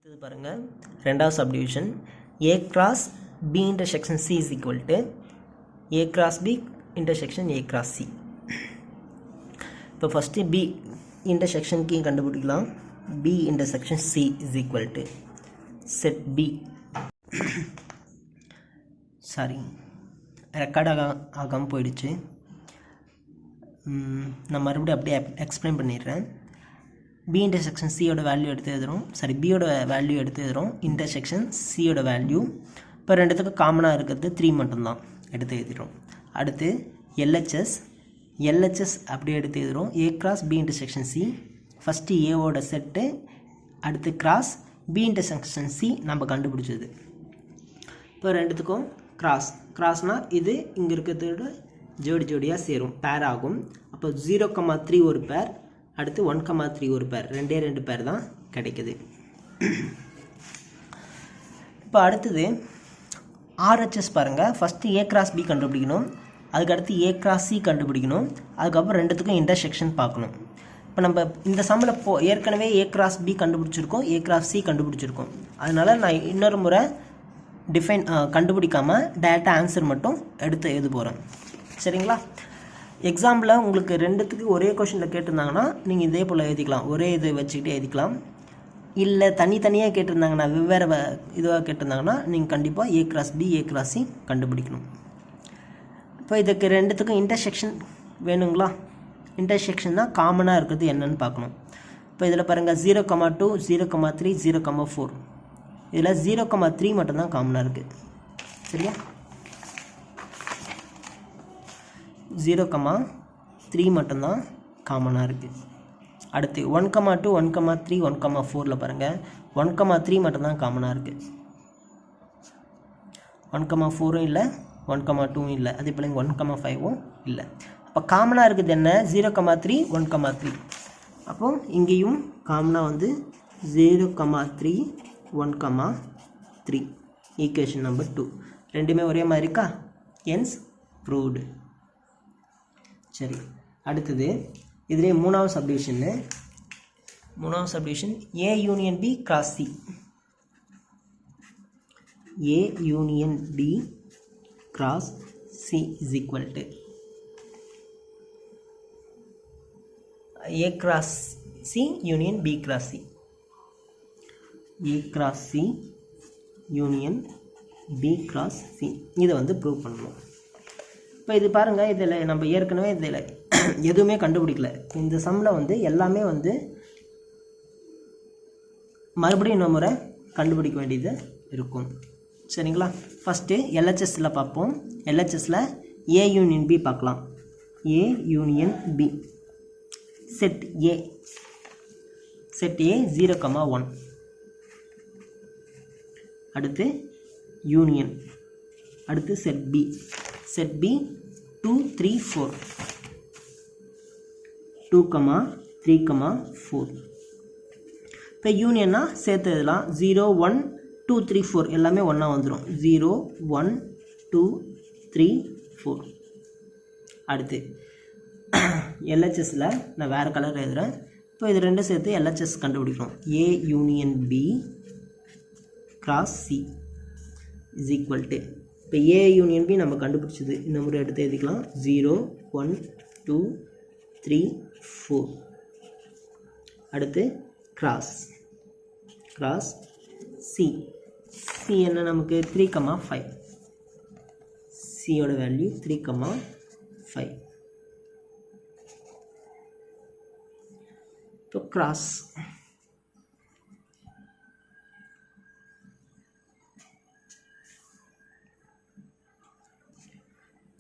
இது பாருங்க ரெண்டாவது subdivision A cross B intersection C is equal to A cross B intersection A cross C. இப்போ first B intersection key கண்டுபிடிக்கலாம். B intersection C is equal to set B. Sorry record ஆகாமல் போயிடுச்சு. நான் மறுபடியும் அப்படியே எக்ஸ்பிளைன் பண்ணிடுறேன். B intersection C ஓட value எடுத்து எழுதுறோம். சாரி B ஓட வேல்யூ எடுத்து எழுதுறோம். இன்டர்செக்ஷன் C ஓட வேல்யூ இப்போ ரெண்டுத்துக்கு காமனாக இருக்கிறது 3 மட்டும்தான் எடுத்து எழுதிடுறோம். அடுத்து LHS அப்படியே எடுத்து எழுதுறோம். A cross B intersection C first ஏவோட செட்டு, அடுத்து கிராஸ் B intersection C நம்ம கண்டுபிடிச்சது. இப்போ ரெண்டுத்துக்கும் கிராஸ்னால் இது இங்கே இருக்கிறதோட ஜோடியாக சேரும், பேர் ஆகும். அப்போ 0,3 ஒரு பேர், அடுத்து 1,3 ஒரு பேர், ரெண்டு பேர் தான் கிடைக்குது. இப்போ அடுத்தது RHS பாருங்கள். ஃபஸ்ட்டு A cross B கண்டுபிடிக்கணும், அதுக்கடுத்து A cross C கண்டுபிடிக்கணும், அதுக்கப்புறம் ரெண்டுத்துக்கும் இன்டர்செக்ஷன் பார்க்கணும். இப்போ நம்ம இந்த சம்மில் ஏற்கனவே A cross B கண்டுபிடிச்சிருக்கோம், A cross C கண்டுபிடிச்சிருக்கோம். அதனால் நான் இன்னொரு முறை கண்டுபிடிக்காமல் டேரெக்டாக ஆன்சர் மட்டும் எடுத்து எழுத போகிறேன். சரிங்களா? எக்ஸாம்பிளில் உங்களுக்கு ரெண்டுத்துக்கு ஒரே கொஷனில் கேட்டிருந்தாங்கன்னா நீங்கள் இதே போல் எழுதிக்கலாம், ஒரே இது வச்சுக்கிட்டே எழுதிக்கலாம். இல்லை தனித்தனியாக கேட்டிருந்தாங்கன்னா வெவ்வேறு இதுவாக கேட்டிருந்தாங்கன்னா நீங்கள் கண்டிப்பாக A cross B A cross C கண்டுபிடிக்கணும். இப்போ இதுக்கு ரெண்டுத்துக்கும் இன்டர்செக்ஷன் வேணுங்களா? இன்டர்செக்ஷன் தான் காமனாக இருக்கிறது என்னன்னு பார்க்கணும். இப்போ இதில் பாருங்கள் 0,2 0,3 0,4 இதில் 0,3 மட்டும்தான் காமனாக இருக்குது. சரியா? 0,3 மட்டும்தான் காமனாக இருக்குது. அடுத்து 1,2 1,3 1,4 பாருங்கள் 1,3 மட்டும்தான் காமனாக இருக்குது. 1,4 இல்லை, 1,2 இல்லை, அதே போல் 1,5 இல்லை. அப்போ காமனாக இருக்குது என்ன? 0,3 1,3. அப்போது இங்கேயும் காமனாக வந்து 0,3 1,3. ஈக்குவேஷன் நம்பர் 2 ரெண்டுமே ஒரே மாதிரி இருக்கா? Hence proved. சரி, அடுத்தது இதுலேயே மூணாவது subdivision A union B cross C. A union B cross C is equal to A cross C union B cross C. A cross C union B cross C இதை வந்து ப்ரூவ் பண்ணணும். இப்போ இது பாருங்கள், இதில் நம்ம ஏற்கனவே இதில் எதுவுமே கண்டுபிடிக்கல. இந்த சம்மில் வந்து எல்லாமே வந்து மறுபடியும் இன்னொரு முறை கண்டுபிடிக்க வேண்டியது இருக்கும். சரிங்களா? ஃபஸ்ட்டு LHSல பார்ப்போம். LHSல A union B பார்க்கலாம். A union B set A 0,1. அடுத்து யூனியன், அடுத்து செட் B 2 3 4 2, 3, 4. இப்போ யூனியன்னா சேர்த்து எழுதலாம். 0 1 2 3 4 எல்லாமே ஒன்றா வந்துடும். 0 1 2 3 4. அடுத்து LHSல நான் வேறு கலர் எழுதுகிறேன். இப்போ இது ரெண்டும் சேர்த்து LHS கண்டுபிடிக்கிறோம். A union B cross C is equal to, இப்போ A union B நம்ம கண்டுபிடிச்சது இந்த முறை எடுத்து எழுதிக்கலாம். 0 1 2 3 4. அடுத்து கிராஸ் C என்ன நமக்கு 3,5. Cயோட வேல்யூ 3,5. இப்போ கிராஸ்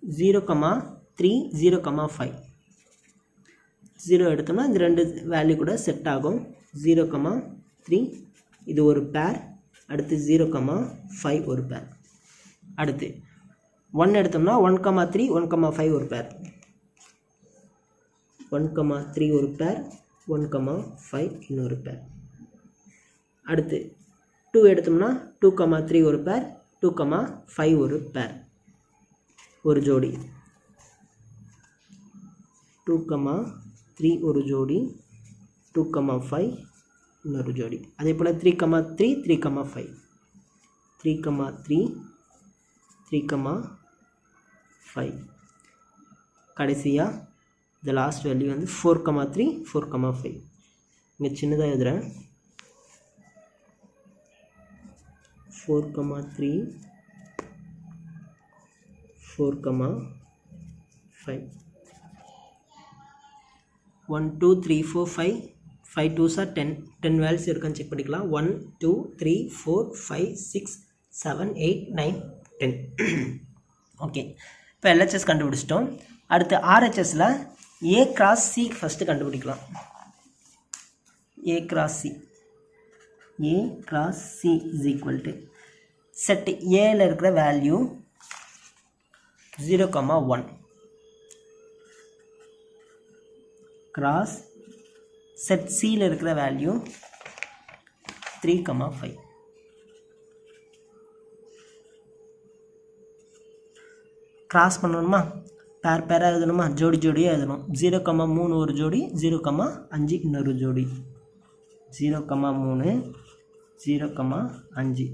ஜீரோ 3 0,5. 0 எடுத்தோம்னா இந்த ரெண்டு வேல்யூ கூட செட் ஆகும். 0,3 இது ஒரு பேர், அடுத்து 0,5 ஒரு பேர். அடுத்து 1 எடுத்தோம்னா 1,3 1,5 ஒரு பேர், 1,3 ஒரு பேர், 1,5 இன்னொரு பேர். அடுத்து 2 எடுத்தோம்னா 2,3 ஒரு பேர், 2,5 ஒரு பேர், ஒரு ஜோடி. 2,3 ஒரு ஜோடி, 2,5 இன்னொரு ஜோடி. அதே போல் 3,3 3,5 3,3 3,5 கடைசியாக the last value வந்து 4,3 4,5. இங்கே சின்னதாக எழுதுகிறேன் 4,3 4,5 1 2 3 4 5 5 2s are 10 10 வேல்யூஸ் இருக்கான்னு செக் பண்ணிக்கலாம் 1 2 3 4 5 6 7 8 9 10 ஓகே. இப்போ LHS கண்டுபிடிச்சிட்டோம். அடுத்து RHSல A cross C ஃபஸ்ட்டு கண்டுபிடிக்கலாம். A cross C is equal to set ஏல இருக்கிற வேல்யூ 0,1 கிராஸ் செட் சியில் இருக்கிற வேல்யூ 3,5 கிராஸ் பண்ணணுமா பேராக எழுதணுமா ஜோடி ஜோடியாக எழுதணும் 0,3 ஒரு ஜோடி 0,5 இன்னொரு ஜோடி 0,3 0,5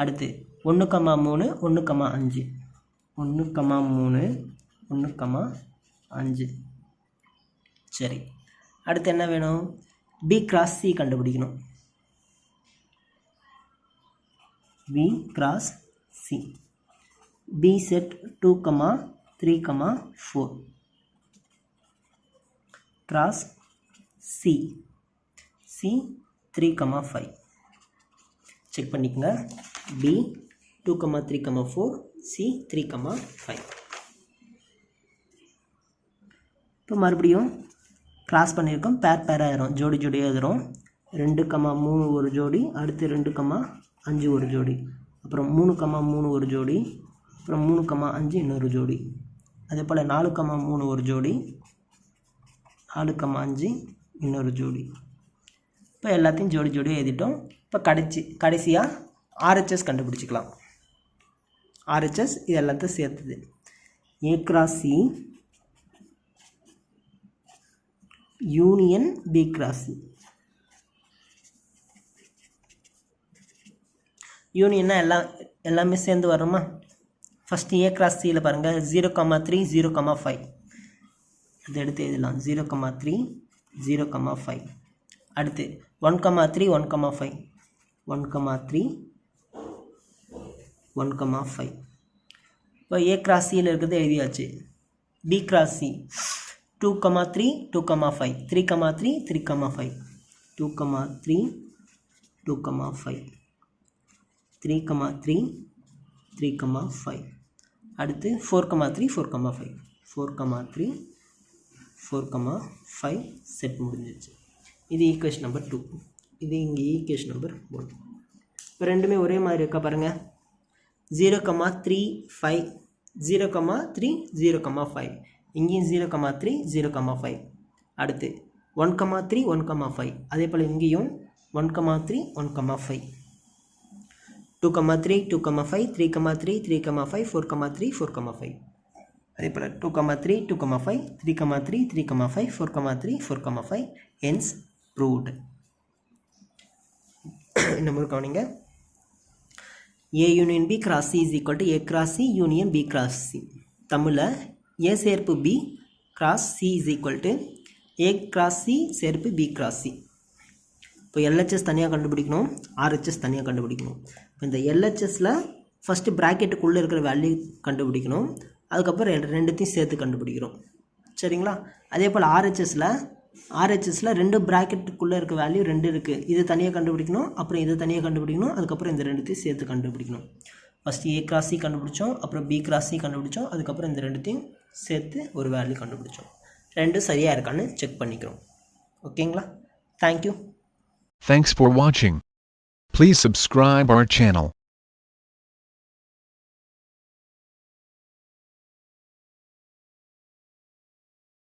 அடுத்து 1,3 1,5 1,3 1,5 சரி. அடுத்து என்ன வேணும் B cross C கண்டுபிடிக்கணும். B cross C B set 2,3,4 cross C 3,5 check பண்ணிக்கங்க. B 2,3,4 C 3,5. இப்போ மறுபடியும் கிராஸ் பண்ணியிருக்கோம் பேராக எழுதுறோம் ஜோடி ஜோடியாக எழுதுறோம் 2,3 ஒரு ஜோடி அடுத்து 2,5 ஒரு ஜோடி அப்புறம் 3,3 ஒரு ஜோடி அப்புறம் 3,5 இன்னொரு ஜோடி அதே போல் 4,3 ஒரு ஜோடி 4,5 இன்னொரு ஜோடி. இப்போ எல்லாத்தையும் ஜோடி ஜோடியாக எழுதிட்டோம். இப்போ கடைசியாக RHS கண்டுபிடிச்சிக்கலாம். RHS இது எல்லாத்தையும் சேர்த்துது A cross C union B cross C. யூனியன்னா எல்லாமே சேர்ந்து வருமா? ஃபஸ்ட்டு A cross Cயில் பாருங்கள் 0,3 0,5 அது எடுத்து எழுதலாம் 0,3 0,5 அடுத்து 1,3 1,5 1,3 1,5 இப்போ A cross Cயில் இருக்கிறது எழுதியாச்சு. B cross C 2,3 2,5 3,3 3,5 2,3 2,5 3,3 3,5 அடுத்து 4,3 4,5 4,3 4,5 செட் முடிஞ்சிச்சு. இது ஈக்குவேஷன் நம்பர் 2. இது இங்கே ஈக்குவேஷன் நம்பர் 1. இப்போ ரெண்டுமே ஒரே மாதிரி இருக்கா பாருங்கள் 0,35 0,3 0,5 இங்கேயும் 0,3 0,5 அடுத்து 1,3 1,5 அதே போல் இங்கேயும் 1,3 1,5 2,3 2,5 3,3 3,5 4,3 4,5 அதே போல் 2,3 2,5 3,3 3,5 4,3 4,5 hence proved. இன்னொரு கவனிங்க A union B cross C is equal to A cross C union B cross C. தமிழில் A சேர்ப்பு B cross C is equal to A cross C சேர்ப்பு B cross C. இப்போ LHS தனியாக கண்டுபிடிக்கணும் RHS தனியாக கண்டுபிடிக்கணும். இப்போ இந்த LHSல ஃபஸ்ட்டு ப்ராக்கெட்டுக்குள்ளே இருக்கிற வேல்யூ கண்டுபிடிக்கணும் அதுக்கப்புறம் ரெண்டுத்தையும் சேர்த்து கண்டுபிடிக்கிறோம் சரிங்களா. அதே போல் RHSல ரெண்டு ப்ராக்கெட்டுக்குள்ளே இருக்க வேல்யூ 2 இருக்குது இது தனியாக கண்டுபிடிக்கணும் அப்புறம் இதை தனியாக கண்டுபிடிக்கணும் அதுக்கப்புறம் இந்த ரெண்டுத்தையும் சேர்த்து கண்டுபிடிக்கணும். ஃபஸ்ட்டு A cross C கண்டுபிடிச்சோம் அப்புறம் B cross C கண்டுபிடிச்சோம் அதுக்கப்புறம் இந்த ரெண்டுத்தையும் சேர்த்து ஒரு வேல்யூ கண்டுபிடிச்சோம். ரெண்டும் சரியாக இருக்கான்னு செக் பண்ணிக்கிறோம். ஓகேங்களா. Thank you. Thanks for watching. Please subscribe our channel.